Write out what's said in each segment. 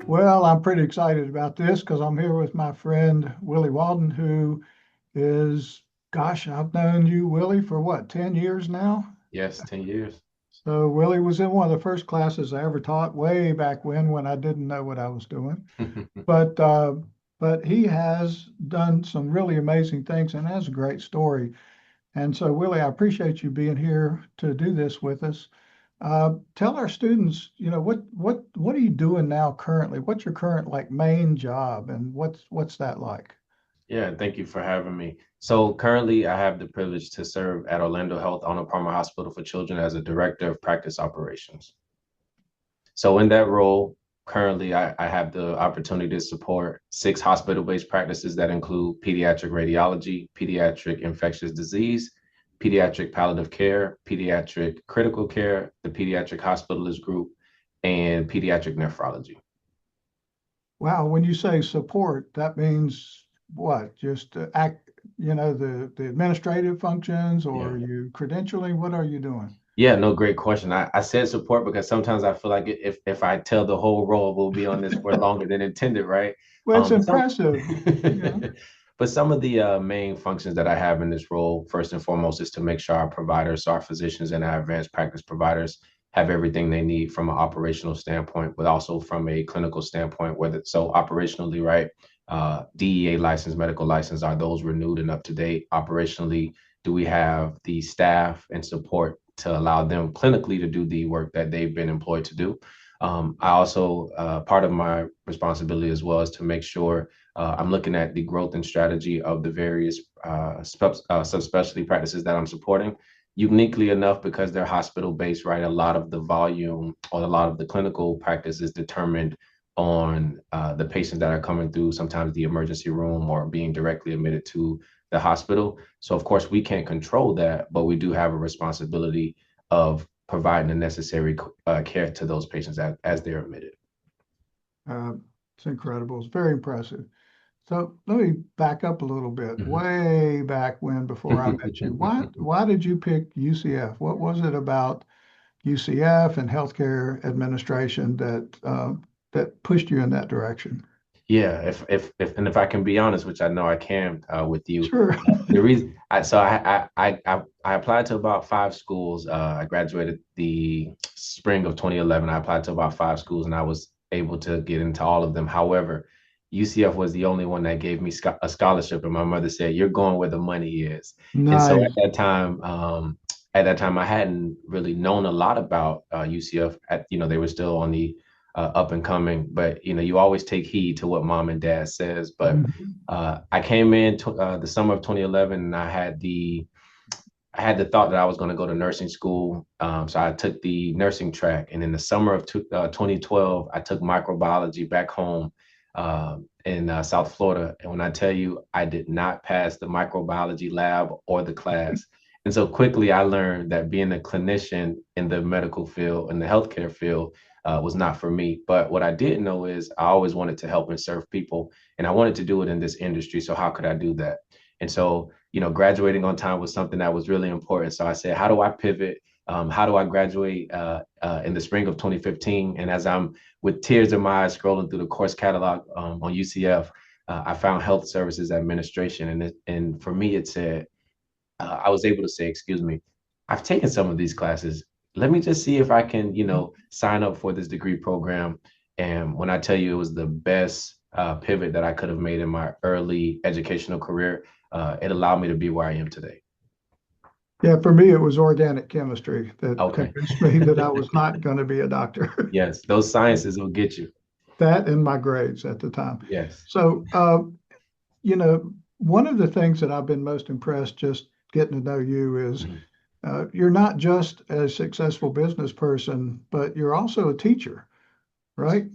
Well, I'm pretty excited about this because I'm here with my friend Willie Walden, who is, gosh, I've known you, Willie, for what, 10 years now? Yes, 10 years. So Willie was in one of the first classes I ever taught way back when I didn't know what I was doing. But uh, but he has done some really amazing things and has a great story. And so, Willie, I appreciate you being here to do this with us. Tell our students, what are you doing now currently? What's your current like main job, and what's that like? Yeah, thank you for having me. So currently, I have the privilege to serve at Orlando Health Arnold Palmer Hospital for Children as a director of practice operations. So in that role, currently, I have the opportunity to support six hospital-based practices that include pediatric radiology, pediatric infectious disease, pediatric palliative care, pediatric critical care, the pediatric hospitalist group, and pediatric nephrology. Wow, when you say support, that means what? Just act, the administrative functions, or Yeah. you credentialing? What are you doing? Yeah, no, great question. I said support because sometimes I feel like if I tell the whole role, we'll be on this for longer than intended, right? Well, it's Some impressive. Yeah. but some of the main functions that I have in this role, first and foremost, is to make sure our providers, our physicians, and our advanced practice providers have everything they need from an operational standpoint, but also from a clinical standpoint. Whether so operationally, right? DEA license, medical license, are those renewed and up to date? Operationally, do we have the staff and support to allow them clinically to do the work that they've been employed to do? I also, part of my responsibility as well is to make sure I'm looking at the growth and strategy of the various subspecialty practices that I'm supporting. Uniquely enough, because they're hospital based, right? A lot of the volume or a lot of the clinical practice is determined on the patients that are coming through, sometimes the emergency room or being directly admitted to the hospital. So, of course, we can't control that, but we do have a responsibility of providing the necessary care to those patients as they're admitted. Uh, it's incredible. It's very impressive. So let me back up a little bit. Mhm. Way back when, before I met you, why did you pick UCF? What was it about UCF and healthcare administration that pushed you in that direction? Yeah, if I can be honest, which I know I can with you, Sure. the reason I applied to about five schools. I graduated the spring of 2011. I applied to about five schools, and I was able to get into all of them. However, UCF was the only one that gave me a scholarship, and my mother said, "You're going where the money is." And so Nice. at that time, I hadn't really known a lot about UCF. They were still on the up and coming, but you always take heed to what mom and dad says. But Mhm. I came in the summer of 2011, and I had the thought that I was going to go to nursing school. So I took the nursing track, and in the summer of 2012, I took microbiology back home in South Florida. And when I tell you, I did not pass the microbiology lab or the class. And so quickly, I learned that being a clinician in the medical field, in the healthcare field, was not for me. But what I did know is I always wanted to help and serve people, and I wanted to do it in this industry. So how could I do that? And so, graduating on time was something that was really important. So I said, how do I pivot? How do I graduate in the spring of 2015? And as I'm with tears in my eyes scrolling through the course catalog on UCF, I found health services administration. And for me, it said, I was able to say, excuse me, I've taken some of these classes. Let me just see if I can, sign up for this degree program. And when I tell you it was the best pivot that I could have made in my early educational career, it allowed me to be where I am today. Yeah, for me, it was organic chemistry that Okay. convinced me that I was not going to be a doctor. Yes, those sciences will get you. That and my grades at the time. Yes. So, one of the things that I've been most impressed just getting to know you is Mhm. you're not just a successful business person, but you're also a teacher, right?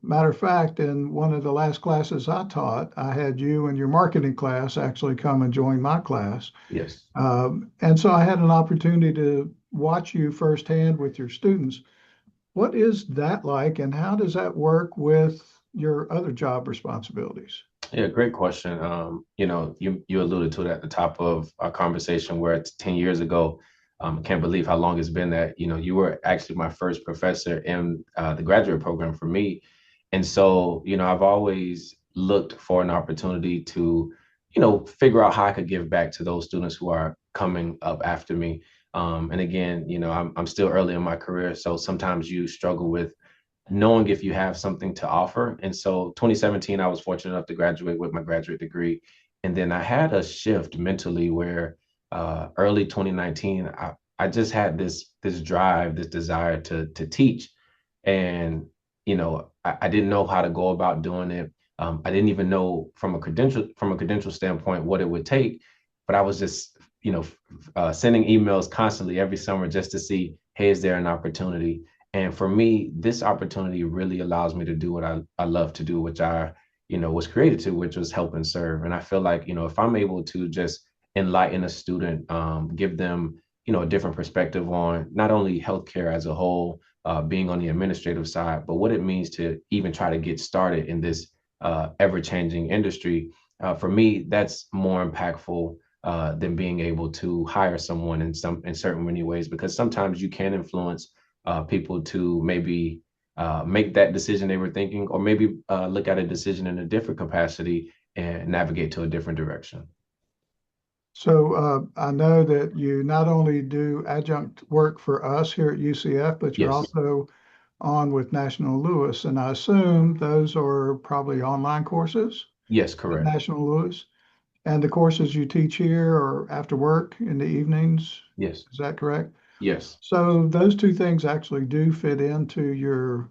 Matter of fact, in one of the last classes I taught, I had you and your marketing class actually come and join my class. Yes. And so I had an opportunity to watch you firsthand with your students. What is that like, and how does that work with your other job responsibilities? Yeah, great question. You alluded to it at the top of our conversation where it's 10 years ago. I can't believe how long it's been that, you were actually my first professor in the graduate program for me. And so, I've always looked for an opportunity to, figure out how I could give back to those students who are coming up after me. And again, I'm still early in my career, so sometimes you struggle with knowing if you have something to offer. And so 2017, I was fortunate enough to graduate with my graduate degree. And then I had a shift mentally where early 2019, I just had this drive, this desire to teach. And, I didn't know how to go about doing it. I didn't even know from a credential standpoint what it would take, but I was just, sending emails constantly every summer just to see, hey, is there an opportunity? And for me, this opportunity really allows me to do what I love to do, which I, was created to, which was help and serve. And I feel like, if I'm able to just enlighten a student, give them, a different perspective on not only healthcare as a whole, being on the administrative side, but what it means to even try to get started in this ever-changing industry. For me, that's more impactful than being able to hire someone in certain many ways, because sometimes you can influence people to maybe make that decision they were thinking, or maybe look at a decision in a different capacity and navigate to a different direction. So I know that you not only do adjunct work for us here at UCF, but you're Yes. also on with National Lewis, and I assume those are probably online courses Yes, at correct. National Lewis. And the courses you teach here are after work in the evenings. Yes. Is that correct? Yes, So those two things actually do fit into your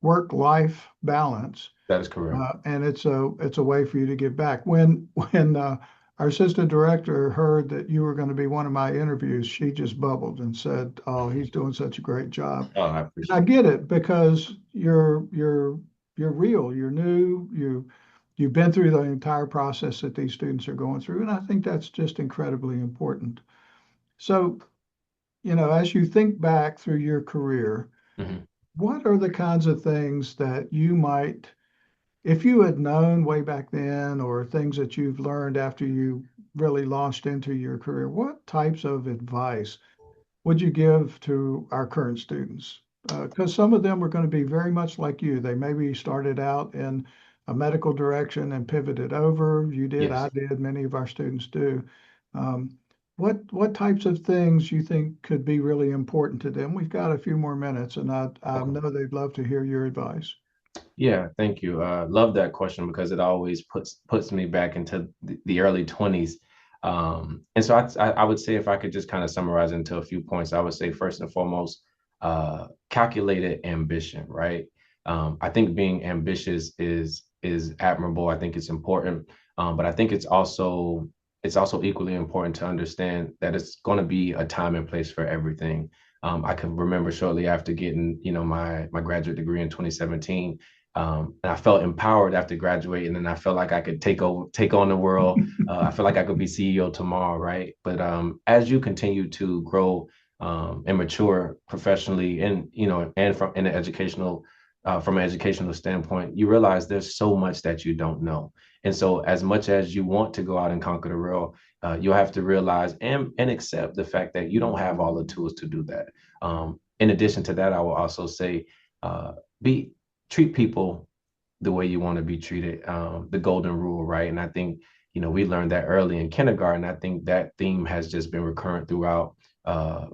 work-life balance. that is correct. And it's a way for you to give back. When our assistant director heard that you were going to be one of my interviews, she just bubbled and said, "Oh, he's doing such a great job." Oh, I And I appreciate it. get it because you're real, you're new, you've been through the entire process that these students are going through, and I think that's just incredibly important. So, as you think back through your career, Mhm. what are the kinds of things that you might, if you had known way back then, or things that you've learned after you really launched into your career, what types of advice would you give to our current students? Because some of them are going to be very much like you. They maybe started out in a medical direction and pivoted over. You did, I Yes. did, many of our students do. Um, what types of things you think could be really important to them? We've got a few more minutes, and I Okay. know they'd love to hear your advice. Yeah, thank you. Love that question because it always puts me back into the early 20s. And so I would say, if I could just kind of summarize into a few points, I would say first and foremost, calculated ambition, right? I think being ambitious is admirable. I think it's important, but I think it's also equally important to understand that it's going to be a time and place for everything. I can remember shortly after getting, my graduate degree in 2017, and I felt empowered after graduating, and I felt like I could take on the world. I feel like I could be CEO tomorrow, right? But as you continue to grow and mature professionally, and and from an educational standpoint, you realize there's so much that you don't know. And so, as much as you want to go out and conquer the world, you'll have to realize and accept the fact that you don't have all the tools to do that. In addition to that, I will also say, be treat people the way you want to be treated, the golden rule, right? And I think, we learned that early in kindergarten. I think that theme has just been recurrent throughout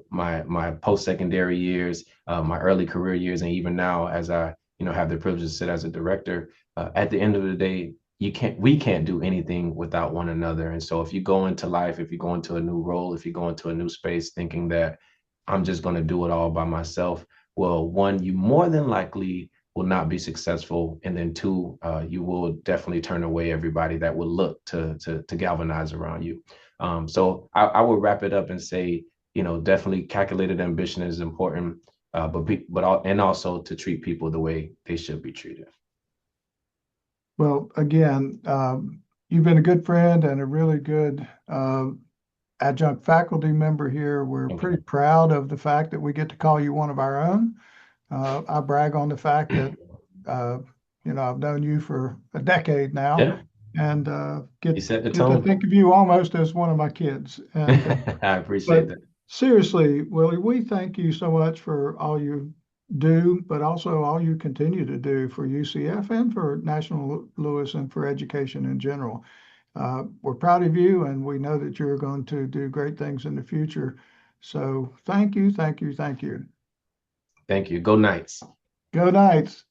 my post-secondary years, my early career years, and even now as I, have the privilege to sit as a director. At the end of the day, we can't do anything without one another. And so if you go into life, if you go into a new role, if you go into a new space thinking that I'm just going to do it all by myself, well, one, you more than likely will not be successful, and then two, you will definitely turn away everybody that will look to galvanize around you. So I would wrap it up and say, definitely calculated ambition is important, and also to treat people the way they should be treated. Well, again, you've been a good friend and a really good adjunct faculty member here. We're Thank pretty proud of the fact that we get to call you one of our own. I brag on the fact that you. uh, I've known you for a decade now, Yeah, and you get set the get to tone. think of you almost as one of my kids. And I appreciate but that. seriously, Willie, we thank you so much for all you've do, but also all you continue to do for UCF and for National Louis and for education in general. We're proud of you, and we know that you're going to do great things in the future. So thank you, thank you, thank you. Thank you. Go Knights. Go Knights.